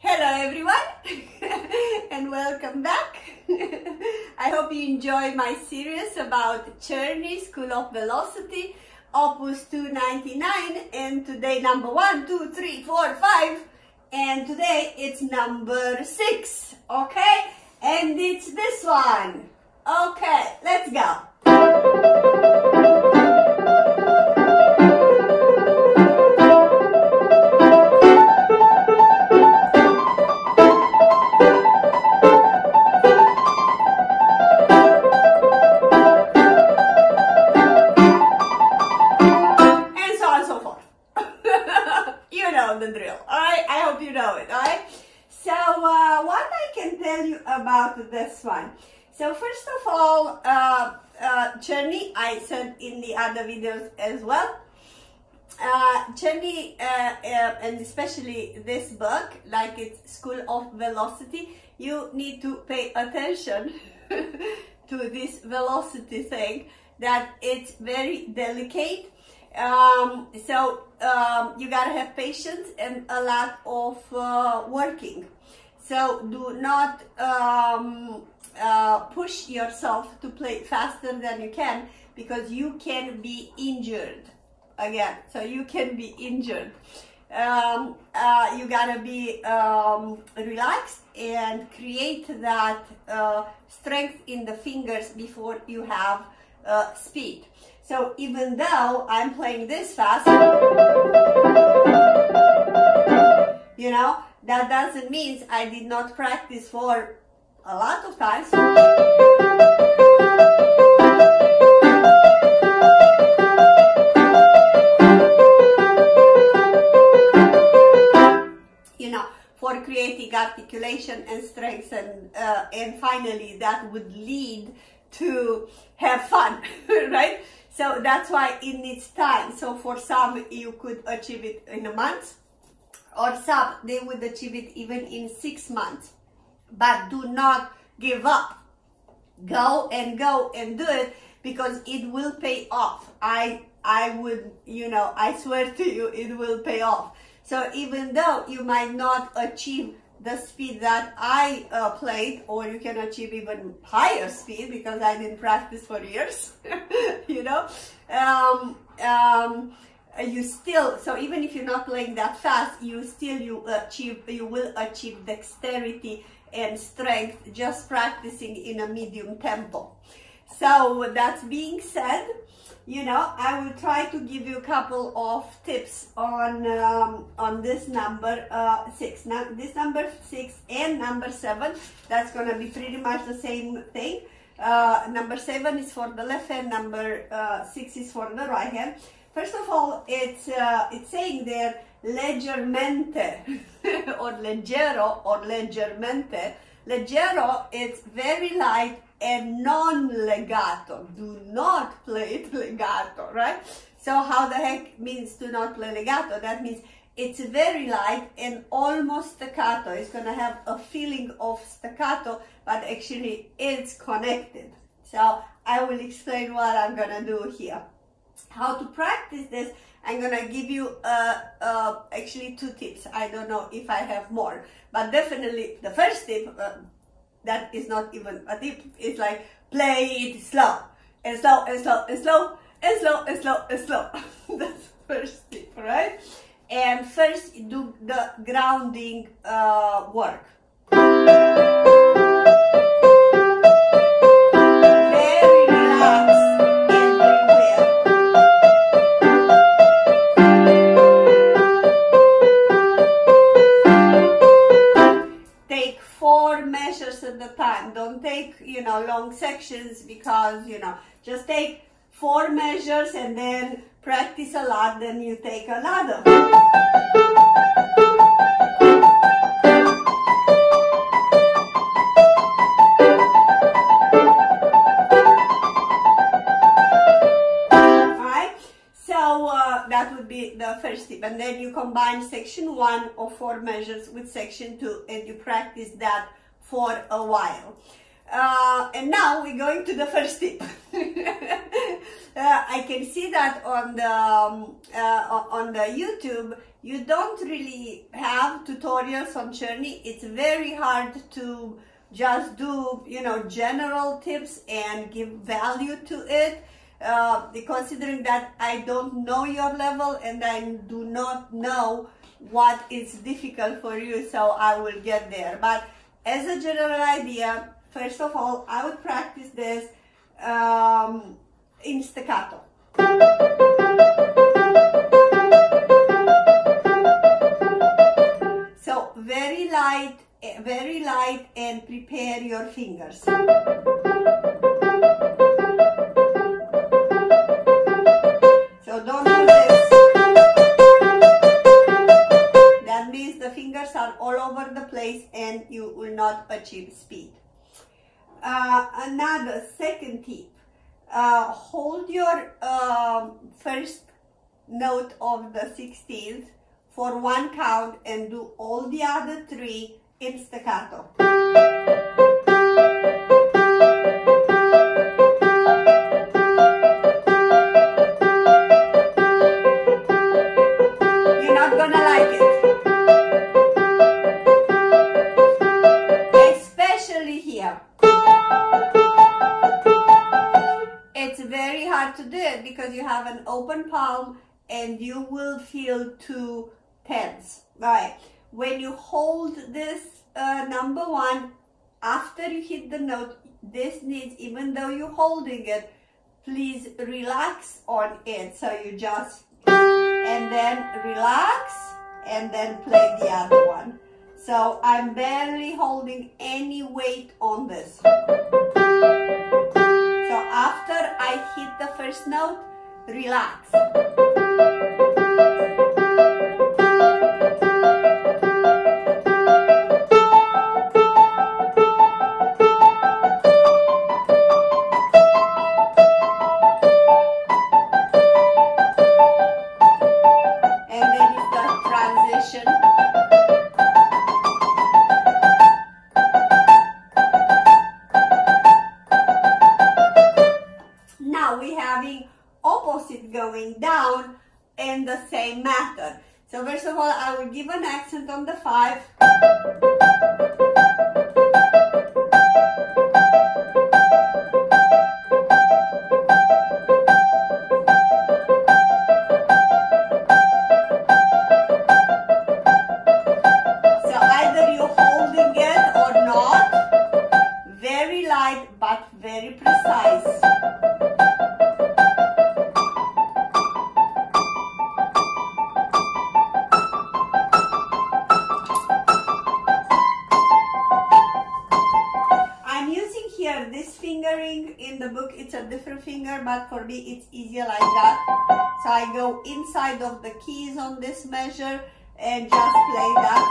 Hello everyone and welcome back. I hope you enjoy my series about Czerny School of Velocity, Opus 299, and today number 1, 2, 3, 4, 5, and today it's number 6, okay? And it's this one. Okay, let's go. The drill. Alright, I hope you know it. Alright, so what I can tell you about this one. So first of all, Czerny, I said in the other videos as well, Czerny and especially this book, like it's School of Velocity, you need to pay attention to this velocity thing, that it's very delicate. You gotta have patience and a lot of working. So do not push yourself to play faster than you can, because you can be injured again. So you can be injured. You gotta be relaxed and create that strength in the fingers before you have speed. So even though I'm playing this fast, you know, that doesn't mean I did not practice for a lot of times. You know, for creating articulation and strength, and finally that would lead to have fun, right? So that's why it needs time. So for some, you could achieve it in a month, or some, they would achieve it even in 6 months. But do not give up. Go and do it, because it will pay off. I would, you know, I swear to you, it will pay off. So even though you might not achieve the speed that I played, or you can achieve even higher speed, because I didn't practice for years, you know, you still, so even if you're not playing that fast, you will achieve dexterity and strength just practicing in a medium tempo. So that being said, you know, I will try to give you a couple of tips on this number 6. Now, this number 6 and number 7, that's going to be pretty much the same thing. Number 7 is for the left hand, number 6 is for the right hand. First of all, it's saying there leggermente or leggero or leggermente. Leggero, it's very light and non-legato. Do not play it legato, right? So how the heck means to not play legato? That means it's very light and almost staccato. It's going to have a feeling of staccato, but actually it's connected. So I will explain what I'm going to do here. How to practice this, I'm going to give you actually 2 tips. I don't know if I have more, but definitely the first tip, that is not even a tip, it's like play it slow and slow and slow and slow and slow and slow and slow. That's the first tip, right? And first do the grounding work. Very relaxed and very well. Take 4 measures at a time. Don't take, you know, long sections, because, you know, just take 4 measures and then practice a lot, then you take another. Alright, so that would be the first tip, and then you combine section 1 of 4 measures with section 2, and you practice that for a while. And now we're going to the first tip. I can see that on the YouTube, you don't really have tutorials on churning. It's very hard to just do, you know, general tips and give value to it. Considering that I don't know your level and I do not know what is difficult for you, so I will get there. But as a general idea, first of all, I would practice this in staccato. So very light, and prepare your fingers. So don't do this. That means the fingers are all over the place and you will not achieve speed. Another second tip, hold your first note of the 16th for one count and do all the other three in staccato. You're not gonna like it. Especially here. It's very hard to do it because you have an open palm and you will feel too tense. Right. When you hold this number one, after you hit the note, this needs, even though you're holding it, please relax on it. So you just, and then relax, and then play the other one. So I'm barely holding any weight on this. So after I hit the first note, relax. Going down in the same method. So first of all, I will give an accent on the 5. So either you're holding it or not. Very light but very precise. In the book it's a different finger, but for me it's easier like that. So I go inside of the keys on this measure and just play that.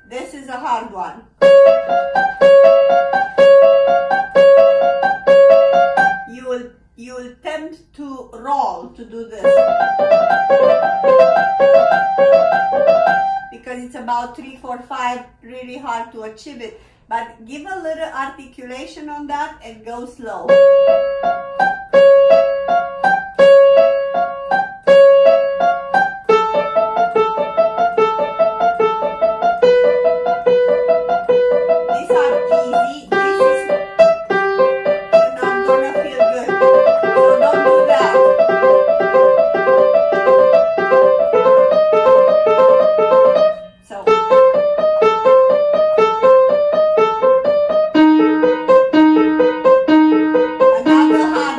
This is a hard one. You will tempt to roll to do this because it's about 3, 4, 5, really hard to achieve it. But give a little articulation on that and go slow.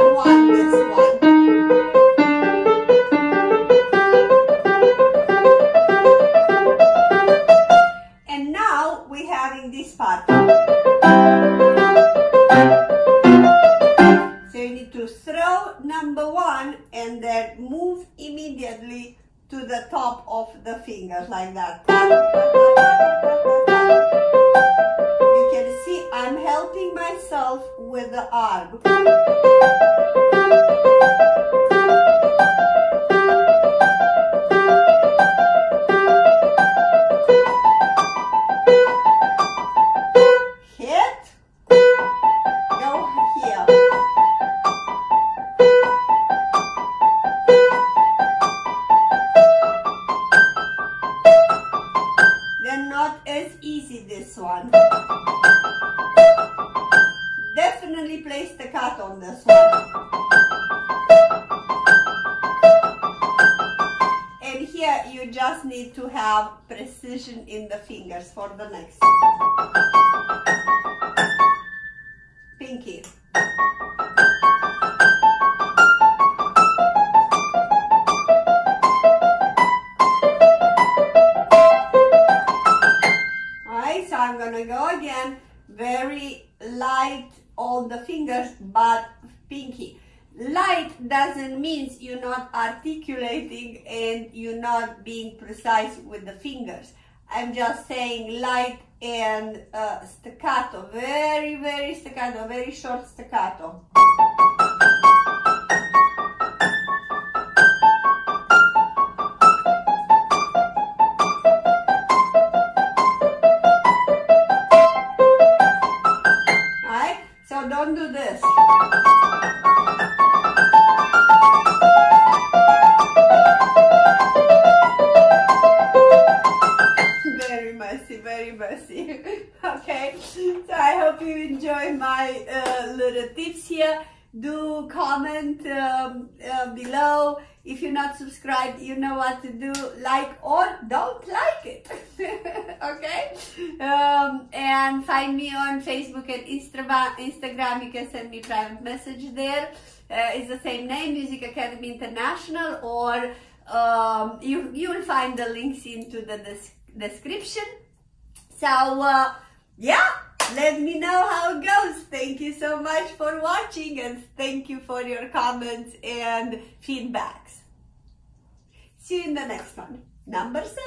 One. top of the fingers like that. You can see I'm helping myself with the arm. This one. Definitely play staccato on this one. And here you just need to have precision in the fingers for the next pinky. So I'm gonna go again, very light on the fingers, but pinky. Light doesn't mean you're not articulating and you're not being precise with the fingers. I'm just saying light and staccato, very, very staccato, very short staccato. So don't do this. Very messy, very messy. Okay, so I hope you enjoy my little tips here. Do comment below. If you're not subscribed, you know what to do. Like or don't like it. Okay? And find me on Facebook and Instagram. You can send me private message there. It's the same name, Music Academy International, or you will find the links into the description. So yeah, let me know how it goes. Thank you so much for watching, and thank you for your comments and feedbacks. See you in the next one. Number 7.